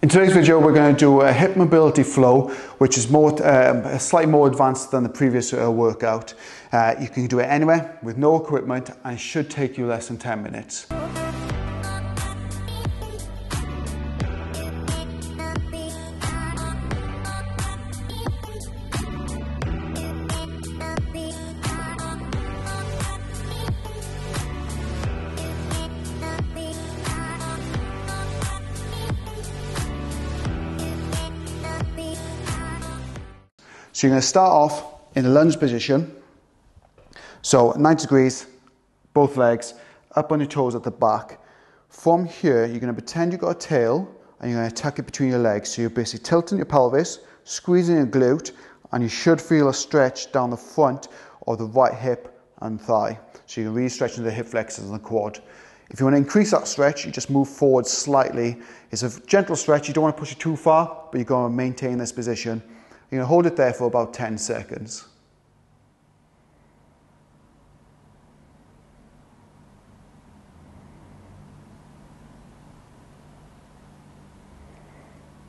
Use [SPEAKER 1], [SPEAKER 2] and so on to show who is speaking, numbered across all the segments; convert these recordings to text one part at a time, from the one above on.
[SPEAKER 1] In today's video, we're going to do a hip mobility flow, which is slightly more advanced than the previous workout. You can do it anywhere with no equipment, and it should take you less than 10 minutes. So you're going to start off in a lunge position. So 90 degrees, both legs, up on your toes at the back. From here, you're going to pretend you've got a tail and you're going to tuck it between your legs. So you're basically tilting your pelvis, squeezing your glute, and you should feel a stretch down the front of the right hip and thigh. So you're really stretching the hip flexors and the quad. If you want to increase that stretch, you just move forward slightly. It's a gentle stretch. You don't want to push it too far, but you're going to maintain this position. You're going to hold it there for about 10 seconds.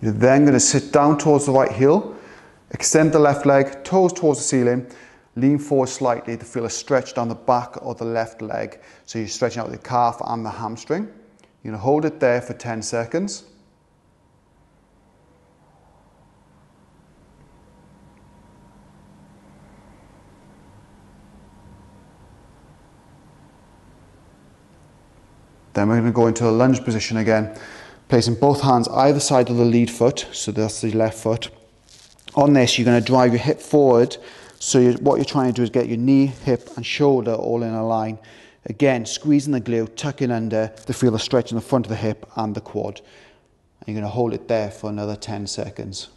[SPEAKER 1] You're then going to sit down towards the right heel, extend the left leg, toes towards the ceiling, lean forward slightly to feel a stretch down the back of the left leg. So you're stretching out the calf and the hamstring. You're going to hold it there for 10 seconds. Then we're going to go into a lunge position again, placing both hands either side of the lead foot, so that's the left foot. On this, you're going to drive your hip forward, so what you're trying to do is get your knee, hip and shoulder all in a line. Again, squeezing the glute, tucking under to feel a stretch in the front of the hip and the quad. And you're going to hold it there for another 10 seconds.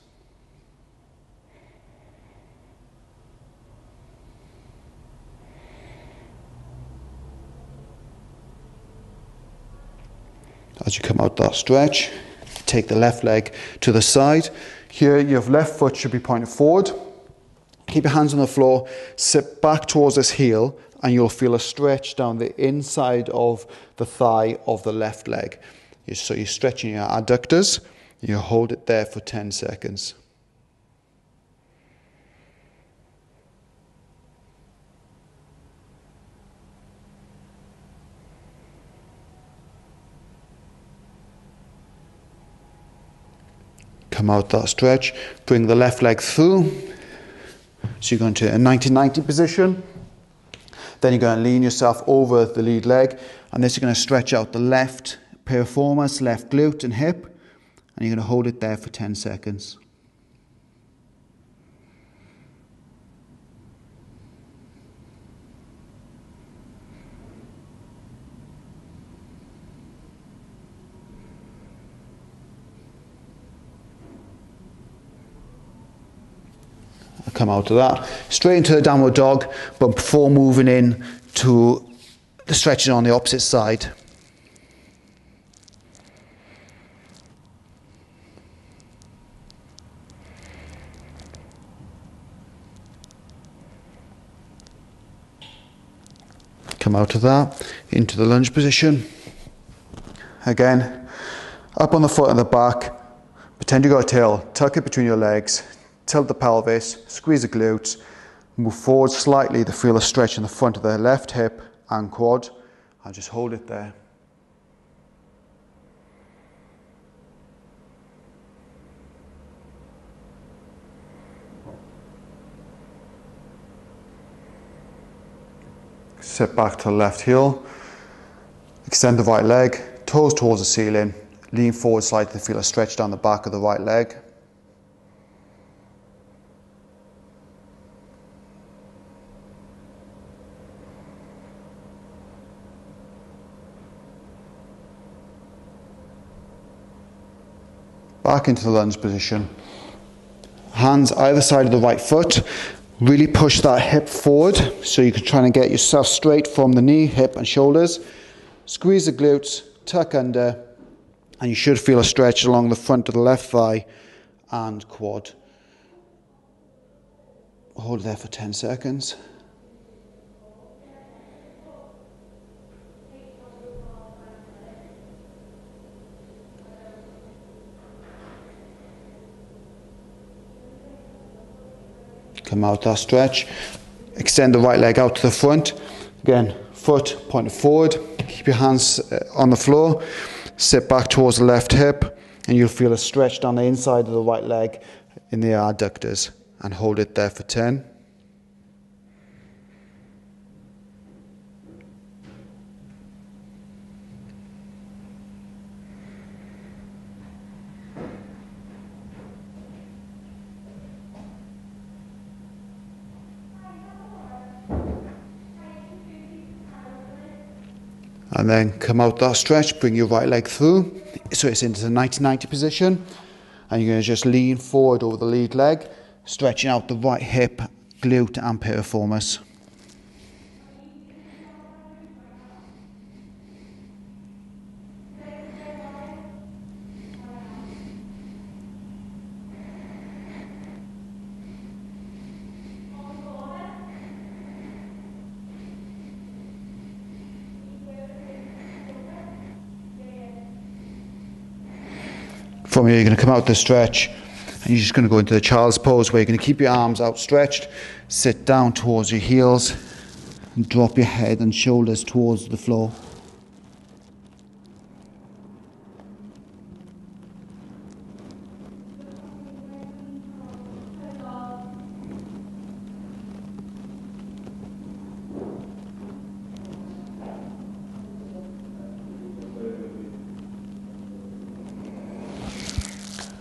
[SPEAKER 1] As you come out that stretch, take the left leg to the side. Here, your left foot should be pointed forward. Keep your hands on the floor, sit back towards this heel, and you'll feel a stretch down the inside of the thigh of the left leg. So you're stretching your adductors. You hold it there for 10 seconds. Come out that stretch, bring the left leg through. So you're going to a 90-90 position. Then you're going to lean yourself over the lead leg, and this you're going to stretch out the left piriformis, left glute and hip, and you're going to hold it there for 10 seconds. Come out of that, straight into the downward dog, but before moving in to the stretching on the opposite side. Come out of that, into the lunge position. Again, up on the foot and the back, pretend you got a tail, tuck it between your legs. Tilt the pelvis, squeeze the glutes, move forward slightly to feel a stretch in the front of the left hip and quad, and just hold it there. Sit back to the left heel, extend the right leg, toes towards the ceiling, lean forward slightly to feel a stretch down the back of the right leg. Back into the lunge position. Hands either side of the right foot. Really push that hip forward so you can try and get yourself straight from the knee, hip and shoulders. Squeeze the glutes, tuck under, and you should feel a stretch along the front of the left thigh and quad. Hold there for 10 seconds. come out that stretch. Extend the right leg out to the front. Again, foot pointed forward. Keep your hands on the floor. Sit back towards the left hip, and you'll feel a stretch down the inside of the right leg in the adductors. And hold it there for 10. And then come out that stretch, bring your right leg through, so it's into the 90-90 position. And you're going to just lean forward over the lead leg, stretching out the right hip, glute and piriformis. From here, you're going to come out the stretch, and you're just going to go into the child's pose, where you're going to keep your arms outstretched, sit down towards your heels, and drop your head and shoulders towards the floor.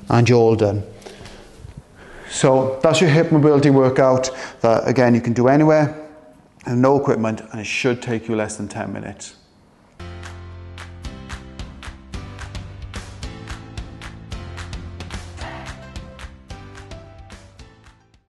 [SPEAKER 1] And you're all done. So that's your hip mobility workout that, again, you can do anywhere and no equipment, and it should take you less than 10 minutes.